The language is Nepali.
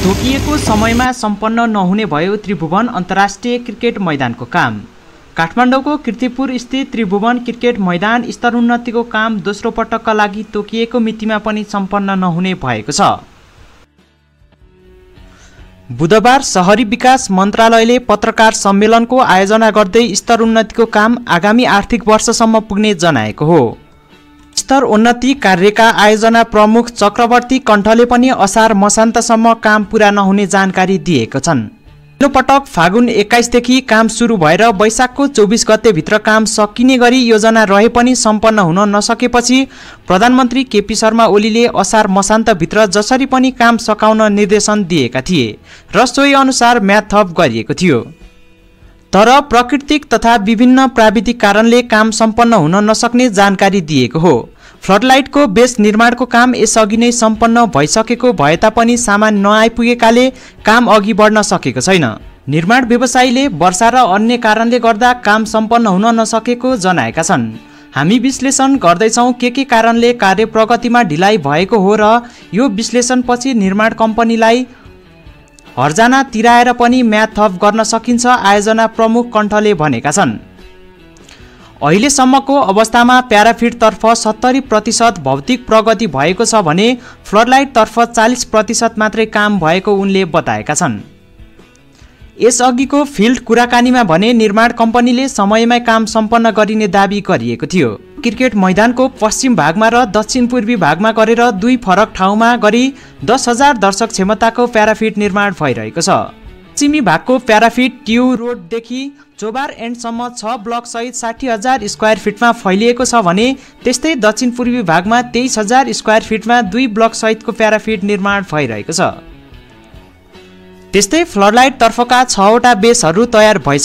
तोकिएको समयमा सम्पन्न नहुने भयो त्रिभुवन अन्तर्राष्ट्रिय क्रिकेट मैदानको काम। काठमाडौँको कीर्तिपुर स्थित त्रिभुवन क्रिकेट मैदान स्तरोन्नतिको काम दोस्रो पटकका लागि तोकिएको मितिमा पनि सम्पन्न नहुने भएको छ। बुधबार शहरी विकास मन्त्रालयले पत्रकार सम्मेलनको आयोजना गर्दै स्तरोन्नतिको काम आगामी आर्थिक वर्षसम्म पुग्ने जनाएको हो। स्तरोन्नति कार्यका आयोजना प्रमुख चक्रवर्ती कण्ठले पनि असार मसान्तसम्म काम पूरा नहुने जानकारी दिएका छन्। पहिलो पटक फागुन 21 देखि काम सुरु भएर वैशाखको 24 गते भित्र काम सकिने गरी योजना रहे पनि सम्पन्न हुन नसकेपछि प्रधानमन्त्री केपी शर्मा ओलीले असार मसान्तभित्र जसरी पनि काम सकाउन निर्देशन दिएका थिए र सोही अनुसार म्याद थप गरिएको थियो। तर प्राकृतिक तथा विभिन्न प्राविधिक कारणले काम सम्पन्न हुन नसक्ने जानकारी दिएको हो। फ्लडलाइटको बेस निर्माणको काम यसअघि नै सम्पन्न भइसकेको भए तापनि सामान नआइपुगेकाले काम अघि बढ्न सकेको छैन। निर्माण व्यवसायीले वर्षा र अन्य कारणले गर्दा काम सम्पन्न हुन नसकेको जनाएका छन्। हामी विश्लेषण गर्दैछौँ के कारणले कार्य प्रगतिमा ढिलाइ भएको हो र यो विश्लेषणपछि निर्माण कम्पनीलाई हर्जाना तिराएर पनि म्याद थप गर्न सकिन्छ, आयोजना प्रमुख कण्ठले भनेका छन्। अहिलेसम्मको अवस्थामा प्याराफिटतर्फ 70% भौतिक प्रगति भएको छ भने फ्लडलाइटतर्फ 40% मात्रै काम भएको उनले बताएका छन्। यसअघिको फिल्ड कुराकानीमा भने निर्माण कम्पनीले समयमै काम सम्पन्न गरिने दाबी गरिएको थियो। क्रिकेट मैदानको पश्चिम भागमा र दक्षिण पूर्वी भागमा गरेर दुई फरक ठाउँमा गरी 10,000 दर्शक क्षमताको प्याराफिट निर्माण भइरहेको छ। पश्चिमी भागको प्याराफिट ट्यु रोडदेखि चोबार एन्डसम्म 6 ब्लक सहित 60,000 स्क्वायर फिटमा फैलिएको छ भने त्यस्तै दक्षिण पूर्वी भागमा 23,000 स्क्वायर फिटमा 2 ब्लक सहितको प्याराफिट निर्माण भइरहेको छ। त्यस्तै फ्लडलाइट तर्फका 6वटा बेसहरू तयार भइ